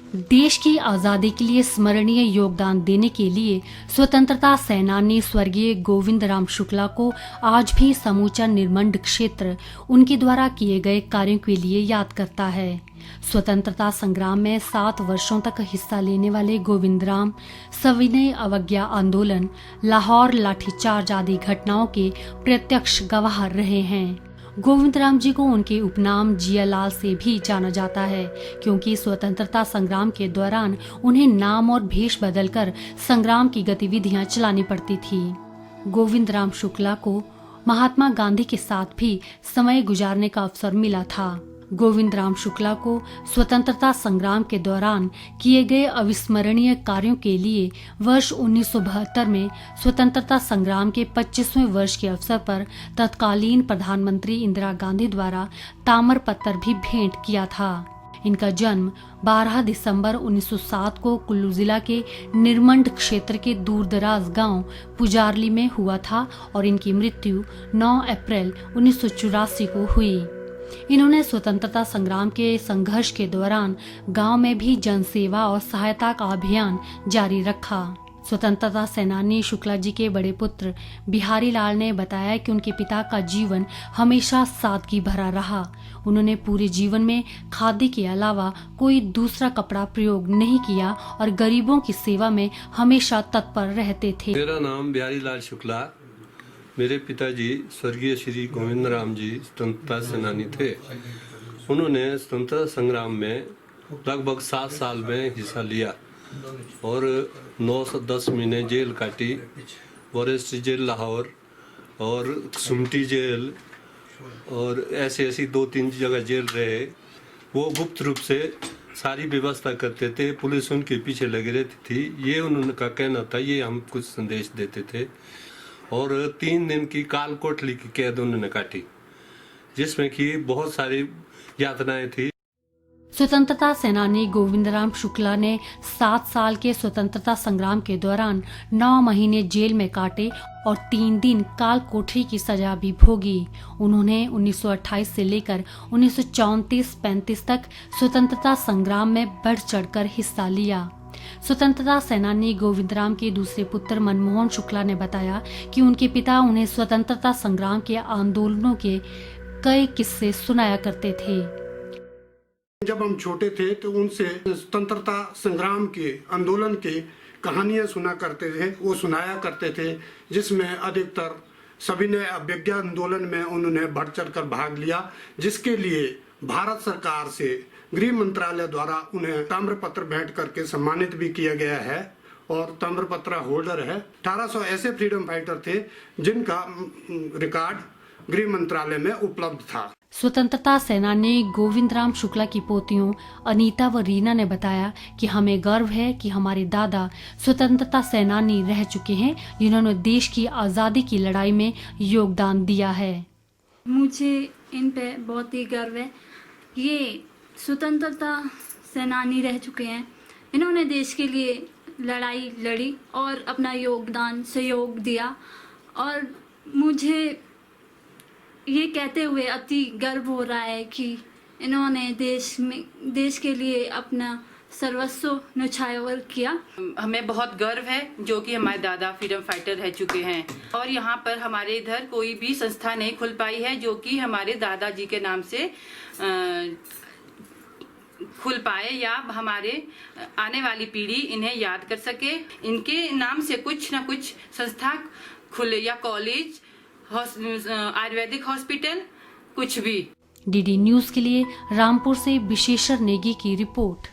देश की आज़ादी के लिए स्मरणीय योगदान देने के लिए स्वतंत्रता सेनानी स्वर्गीय गोविंद राम शुक्ला को आज भी समूचा निर्मंड क्षेत्र उनके द्वारा किए गए कार्यों के लिए याद करता है। स्वतंत्रता संग्राम में 7 वर्षों तक हिस्सा लेने वाले गोविंद राम सविनय अवज्ञा आंदोलन, लाहौर लाठीचार्ज आदि घटनाओं के प्रत्यक्ष गवाह रहे हैं। गोविंद राम जी को उनके उपनाम जियालाल से भी जाना जाता है, क्योंकि स्वतंत्रता संग्राम के दौरान उन्हें नाम और भेष बदलकर संग्राम की गतिविधियां चलानी पड़ती थी। गोविंद राम शुक्ला को महात्मा गांधी के साथ भी समय गुजारने का अवसर मिला था। गोविंद राम शुक्ला को स्वतंत्रता संग्राम के दौरान किए गए अविस्मरणीय कार्यों के लिए वर्ष 1972 में स्वतंत्रता संग्राम के 25वें वर्ष के अवसर पर तत्कालीन प्रधानमंत्री इंदिरा गांधी द्वारा ताम्रपत्र भी भेंट किया था। इनका जन्म 12 दिसंबर 1907 को कुल्लू जिला के निर्मंड क्षेत्र के दूरदराज गांव पुजारली में हुआ था और इनकी मृत्यु 9 अप्रैल 1984 को हुई। इन्होंने स्वतंत्रता संग्राम के संघर्ष के दौरान गांव में भी जनसेवा और सहायता का अभियान जारी रखा। स्वतंत्रता सेनानी शुक्ला जी के बड़े पुत्र बिहारी लाल ने बताया कि उनके पिता का जीवन हमेशा सादगी भरा रहा। उन्होंने पूरे जीवन में खादी के अलावा कोई दूसरा कपड़ा प्रयोग नहीं किया और गरीबों की सेवा में हमेशा तत्पर रहते थे। मेरा नाम बिहारी लाल शुक्ला। मेरे पिताजी स्वर्गीय श्री गोविंद राम जी स्वतंत्रता सेनानी थे। उन्होंने स्वतंत्रता संग्राम में लगभग 7 साल में हिस्सा लिया और 910 महीने जेल काटी। फॉरेस्ट जेल लाहौर और सुमटी जेल और ऐसी 2-3 जगह जेल रहे। वो गुप्त रूप से सारी व्यवस्था करते थे, पुलिस उनके पीछे लगी रहती थी। ये उनका कहना था, ये हम कुछ संदेश देते थे। और 3 दिन की काल कोठली की कैद उन्होंने काटी, जिसमें कि बहुत सारी यातनाएं थी। स्वतंत्रता सेनानी गोविंद राम शुक्ला ने 7 साल के स्वतंत्रता संग्राम के दौरान 9 महीने जेल में काटे और 3 दिन काल कोठरी की सजा भी भोगी। उन्होंने 1928 से लेकर 1934-35 तक स्वतंत्रता संग्राम में बढ़ चढ़कर हिस्सा लिया। स्वतंत्रता सेनानी गोविंद राम के दूसरे पुत्र मनमोहन शुक्ला ने बताया कि उनके पिता उन्हें स्वतंत्रता संग्राम के आंदोलनों के कई किस्से सुनाया करते थे। जब हम छोटे थे तो उनसे स्वतंत्रता संग्राम के आंदोलन के कहानियां सुना करते थे, वो सुनाया करते थे, जिसमें अधिकतर सविनय अवज्ञा आंदोलन में उन्होंने बढ़ चढ़ कर भाग लिया, जिसके लिए भारत सरकार से गृह मंत्रालय द्वारा उन्हें ताम्रपत्र भेंट करके सम्मानित भी किया गया है और ताम्रपत्र होल्डर है। 1800 ऐसे फ्रीडम फाइटर थे जिनका रिकॉर्ड गृह मंत्रालय में उपलब्ध था। स्वतंत्रता सेनानी गोविंद राम शुक्ला की पोतियों अनीता व रीना ने बताया कि हमें गर्व है कि हमारे दादा स्वतंत्रता सेनानी रह चुके हैं, जिन्होंने देश की आज़ादी की लड़ाई में योगदान दिया है। मुझे इन पे बहुत ही गर्व है। ये स्वतंत्रता सेनानी रह चुके हैं। इन्होंने देश के लिए लड़ाई लड़ी और अपना योगदान सहयोग दिया और मुझे ये कहते हुए अति गर्व हो रहा है कि इन्होंने देश के लिए अपना सर्वस्व न्यौछावर किया। हमें बहुत गर्व है जो कि हमारे दादा फ्रीडम फाइटर रह चुके हैं और यहाँ पर हमारे इधर कोई भी संस्था नहीं खुल पाई है जो कि हमारे दादाजी के नाम से खुल पाए या हमारे आने वाली पीढ़ी इन्हें याद कर सके। इनके नाम से कुछ न कुछ संस्था खुले या कॉलेज, आयुर्वेदिक हॉस्पिटल, कुछ भी। डीडी न्यूज़ के लिए रामपुर से विशेषर नेगी की रिपोर्ट।